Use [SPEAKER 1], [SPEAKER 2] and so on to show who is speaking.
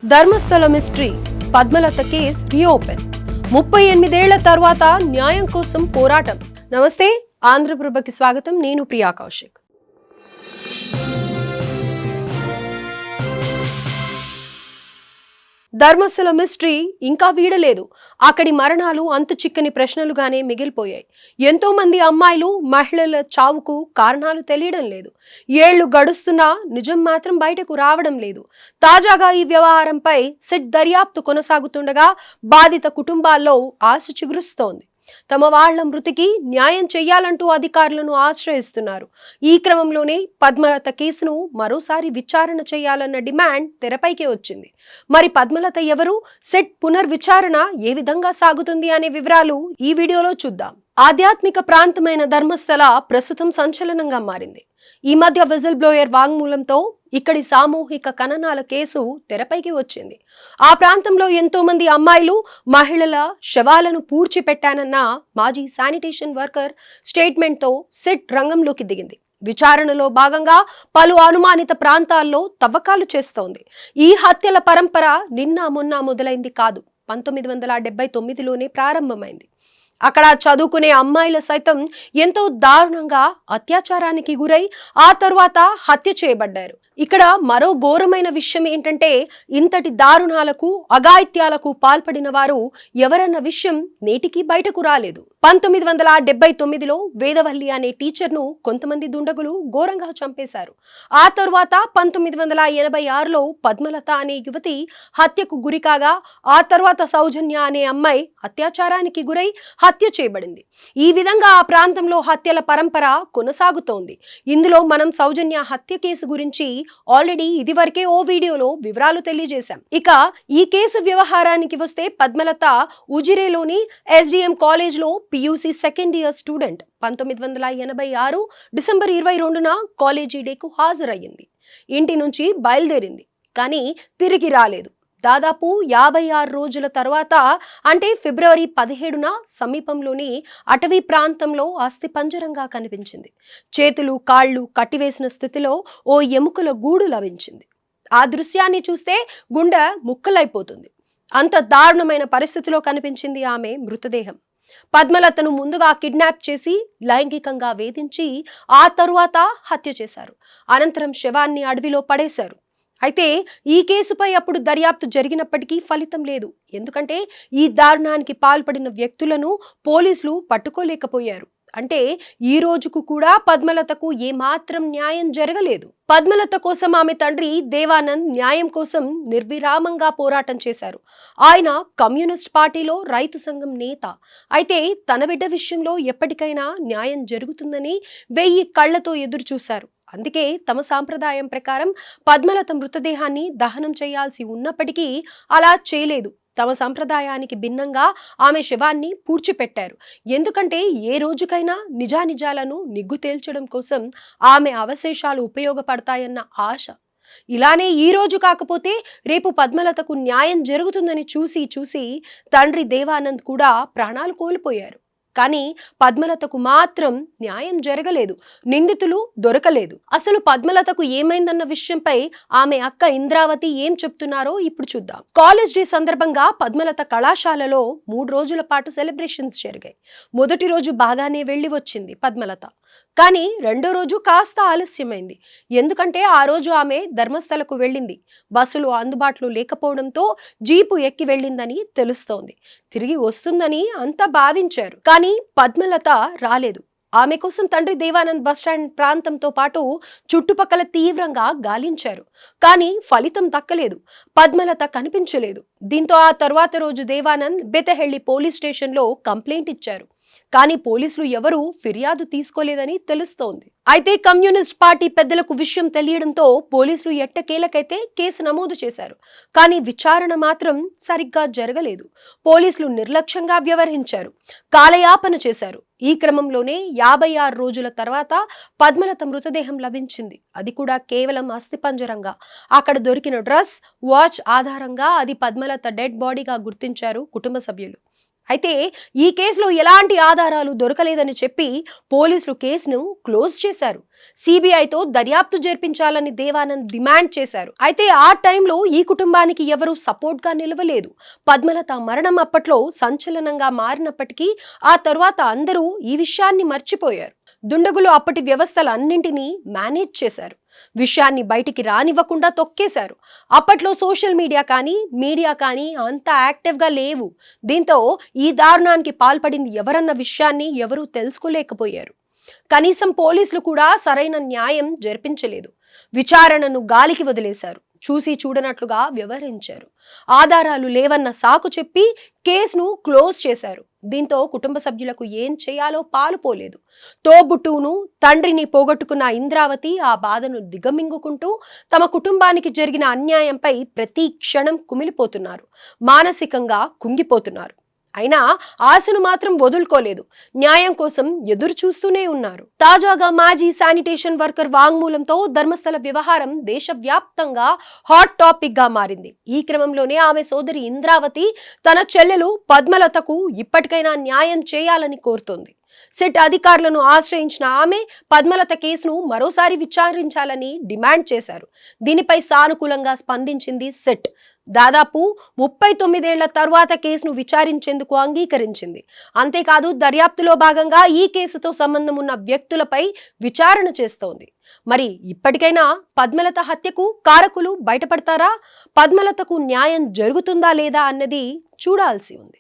[SPEAKER 1] Dharmasthala mystery Padmalatha case reopen 38 ఏళ్ల తర్వాత న్యాయం కోసం పోరాటం. నమస్తే, ఆంధ్రప్రభకి స్వాగతం. నేను ప్రియా కౌశిక్. ధర్మస్థల మిస్టరీ ఇంకా వీడలేదు. అక్కడి మరణాలు అంతు చిక్కని ప్రశ్నలుగానే మిగిలిపోయాయి. ఎంతో మంది అమ్మాయిలు, మహిళల చావుకు కారణాలు తెలియడం లేదు. ఏళ్లు గడుస్తున్నా నిజం మాత్రం బయటకు రావడం లేదు. తాజాగా ఈ వ్యవహారంపై సిట్ దర్యాప్తు కొనసాగుతుండగా బాధిత కుటుంబాల్లో ఆశ చిగురుస్తోంది. తమ వాళ్ల మృతికి న్యాయం చెయ్యాలంటూ అధికారులను ఆశ్రయిస్తున్నారు. ఈ క్రమంలోనే పద్మలత కేసును మరోసారి విచారణ చేయాలన్న డిమాండ్ తెరపైకి వచ్చింది. మరి పద్మలత ఎవరు, సెట్ పునర్విచారణ ఏ విధంగా సాగుతుంది అనే వివరాలు ఈ వీడియోలో చూద్దాం. ఆధ్యాత్మిక ప్రాంతమైన ధర్మస్థల ప్రస్తుతం సంచలనంగా మారింది. ఈ మధ్య విజిల్ బ్లోయర్ వాంగ్మూలంతో ఇక్కడి సామూహిక ఖననాల కేసు తెరపైకి వచ్చింది. ఆ ప్రాంతంలో ఎంతో మంది అమ్మాయిలు, మహిళల శవాలను పూడ్చిపెట్టానన్న మాజీ శానిటేషన్ వర్కర్ స్టేట్మెంట్తో సిట్ రంగంలోకి దిగింది. విచారణలో భాగంగా పలు అనుమానిత ప్రాంతాల్లో తవ్వకాలు చేస్తోంది. ఈ హత్యల పరంపర నిన్న మొన్న మొదలైంది కాదు, 1979లోనే ప్రారంభమైంది. అక్కడ చదువుకునే అమ్మాయిల సైతం ఎంతో దారుణంగా అత్యాచారానికి గురై ఆ తరువాత హత్య చేయబడ్డారు. ఇక్కడ మరో ఘోరమైన విషయం ఏంటంటే, ఇంతటి దారుణాలకు, అఘాయిత్యాలకు పాల్పడిన వారు ఎవరన్న విషయం నేటికి బయటకు రాలేదు. 1979లో వేదవల్లి అనే టీచర్ను కొంతమంది దుండగులు ఘోరంగా చంపేశారు. ఆ తరువాత 1986లో పద్మలత అనే యువతి హత్యకు గురికాగా, ఆ తర్వాత సౌజన్య అనే అమ్మాయి అత్యాచారానికి గురై హత్య చేయబడింది. ఈ విధంగా ఆ ప్రాంతంలో హత్యల పరంపర కొనసాగుతోంది. ఇందులో మనం సౌజన్య హత్య కేసు గురించి ఆల్రెడీ ఇదివరకే ఓ వీడియోలో వివరాలు తెలియజేశాం. ఇక ఈ కేసు వ్యవహారానికి వస్తే, పద్మలత ఉజిరేలోని SDM కాలేజ్లో PUC second year student. 1986 December 22న కాలేజీ డేకు హాజరయ్యింది. ఇంటి నుంచి బయలుదేరింది, కానీ తిరిగి రాలేదు. దాదాపు 56 రోజుల తర్వాత, అంటే ఫిబ్రవరి 17న సమీపంలోని అటవీ ప్రాంతంలో అస్థిపంజరంగా కనిపించింది. చేతులు, కాళ్ళు కట్టివేసిన స్థితిలో ఓ ఎముకల గూడు లభించింది. ఆ దృశ్యాన్ని చూస్తే గుండె ముక్కలైపోతుంది. అంత దారుణమైన పరిస్థితిలో కనిపించింది ఆమె మృతదేహం. పద్మలతను ముందుగా కిడ్నాప్ చేసి లైంగికంగా వేధించి ఆ తరువాత హత్య చేశారు. అనంతరం శవాన్ని అడవిలో పడేశారు. అయితే ఈ కేసుపై అప్పుడు దర్యాప్తు జరిగినప్పటికీ ఫలితం లేదు. ఎందుకంటే ఈ దారుణానికి పాల్పడిన వ్యక్తులను పోలీసులు పట్టుకోలేకపోయారు. అంటే ఈ రోజుకు కూడా పద్మలతకు ఏమాత్రం న్యాయం జరగలేదు. పద్మలత కోసం ఆమె తండ్రి దేవానంద్ న్యాయం కోసం నిర్విరామంగా పోరాటం చేశారు. ఆయన కమ్యూనిస్ట్ పార్టీలో రైతు సంఘం నేత. అయితే తన బిడ్డ విషయంలో ఎప్పటికైనా న్యాయం జరుగుతుందని 1000 కళ్లతో ఎదురు చూశారు. అందుకే తమ సాంప్రదాయం ప్రకారం పద్మలత మృతదేహాన్ని దహనం చేయాల్సి ఉన్నప్పటికీ అలా చేయలేదు. తమ సంప్రదాయానికి భిన్నంగా ఆమె శవాన్ని పూడ్చిపెట్టారు. ఎందుకంటే ఏ రోజుకైనా నిజానిజాలను నిగ్గు తేల్చడం కోసం ఆమె అవశేషాలు ఉపయోగపడతాయన్న ఆశ. ఇలానే ఈ రోజు కాకపోతే రేపు పద్మలతకు న్యాయం జరుగుతుందని చూసి తండ్రి దేవానంద్ కూడా ప్రాణాలు కోల్పోయారు. కానీ పద్మలతకు మాత్రం న్యాయం జరగలేదు. నిందితులు దొరకలేదు. అసలు పద్మలతకు ఏమైందన్న విషయంపై ఆమె అక్క ఇంద్రావతి ఏం చెప్తున్నారో ఇప్పుడు చూద్దాం. కాలేజ్ డే సందర్భంగా పద్మలత కళాశాలలో 3 రోజుల పాటు సెలబ్రేషన్స్ జరిగాయి. మొదటి రోజు బాగానే వెళ్లి వచ్చింది పద్మలత. కానీ రెండో రోజు కాస్త ఆలస్యమైంది. ఎందుకంటే ఆ రోజు ఆమె ధర్మస్థలకు వెళ్ళింది. బస్సులు అందుబాటులో లేకపోవడంతో జీపు ఎక్కి వెళ్ళిందని తెలుస్తోంది. తిరిగి వస్తుందని అంతా భావించారు. కానీ పద్మలత రాలేదు. ఆమె కోసం తండ్రి దేవానంద్ బస్టాండ్ ప్రాంతంతో పాటు చుట్టుపక్కల తీవ్రంగా గాలించారు. కానీ ఫలితం దక్కలేదు. పద్మలత కనిపించలేదు. దీంతో ఆ తర్వాత రోజు దేవానంద్ బెతహెళ్లి పోలీస్ స్టేషన్లో కంప్లైంట్ ఇచ్చారు. కానీ పోలీసులు ఎవరూ ఫిర్యాదు తీసుకోలేదని తెలుస్తోంది. అయితే కమ్యూనిస్ట్ పార్టీ పెద్దలకు విషయం తెలియడంతో పోలీసులు ఎట్టకేలకైతే కేసు నమోదు చేశారు. కానీ విచారణ మాత్రం సరిగ్గా జరగలేదు. పోలీసులు నిర్లక్ష్యంగా వ్యవహరించారు, కాలయాపన చేశారు. ఈ క్రమంలోనే 56 రోజుల తర్వాత పద్మలత మృతదేహం లభించింది. అది కూడా కేవలం అస్థిపంజరంగా. అక్కడ దొరికిన డ్రెస్, వాచ్ ఆధారంగా అది పద్మలత డెడ్ బాడీగా గుర్తించారు కుటుంబ సభ్యులు. అయితే ఈ కేసులో ఎలాంటి ఆధారాలు దొరకలేదని చెప్పి పోలీసులు కేసును క్లోజ్ చేశారు. సిబిఐతో దర్యాప్తు జరిపించాలని దేవానంద్ డిమాండ్ చేశారు. అయితే ఆ టైంలో ఈ కుటుంబానికి ఎవరూ సపోర్ట్ గా నిలవలేదు. పద్మలత మరణం అప్పట్లో సంచలనంగా మారినప్పటికీ ఆ తర్వాత అందరూ ఈ విషయాన్ని మర్చిపోయారు. దుండగులు అప్పటి వ్యవస్థలన్నింటినీ మేనేజ్ చేశారు. విషయాన్ని బయటికి రానివ్వకుండా తొక్కేశారు. అప్పట్లో సోషల్ మీడియా కానీ అంత యాక్టివ్గా లేవు. దీంతో ఈ దారుణానికి పాల్పడింది ఎవరన్న విషయాన్ని ఎవరూ తెలుసుకోలేకపోయారు. కనీసం పోలీసులు కూడా సరైన న్యాయం జరిపించలేదు. విచారణను గాలికి వదిలేశారు. చూసి చూడనట్లుగా వ్యవహరించారు. ఆధారాలు లేవన్న సాకు చెప్పి కేసును క్లోజ్ చేశారు. దీంతో కుటుంబ సభ్యులకు ఏం చేయాలో పాలుపోలేదు. తోబుట్టువును తండ్రిని పోగొట్టుకున్న ఇంద్రావతి ఆ బాధను దిగమింగుకుంటూ తమ కుటుంబానికి జరిగిన అన్యాయంపై ప్రతి క్షణం కుమిలిపోతున్నారు. మానసికంగా కుంగిపోతున్నారు. అయినా ఆశను మాత్రం వదులుకోలేదు. న్యాయం కోసం ఎదురు చూస్తూనే ఉన్నారు. తాజాగా మాజీ శానిటేషన్ వర్కర్ వాంగ్మూలంతో ధర్మస్థల వ్యవహారం దేశవ్యాప్తంగా హాట్ టాపిక్ గా మారింది. ఈ క్రమంలోనే ఆమె సోదరి ఇంద్రావతి తన చెల్లెలు పద్మలతకు ఇప్పటికైనా న్యాయం చేయాలని కోరుతోంది. సిట్ అధికారులను ఆశ్రయించిన ఆమె పద్మలత కేసును మరోసారి విచారించాలని డిమాండ్ చేశారు. దీనిపై సానుకూలంగా స్పందించింది సిట్. దాదాపు 39 ఏళ్ల తర్వాత కేసును విచారించేందుకు అంగీకరించింది. అంతేకాదు దర్యాప్తులో భాగంగా ఈ కేసుతో సంబంధం ఉన్న వ్యక్తులపై విచారణ చేస్తోంది. మరి ఇప్పటికైనా పద్మలత హత్యకు కారకులు బయటపడతారా? పద్మలతకు న్యాయం జరుగుతుందా లేదా అన్నది చూడాల్సి ఉంది.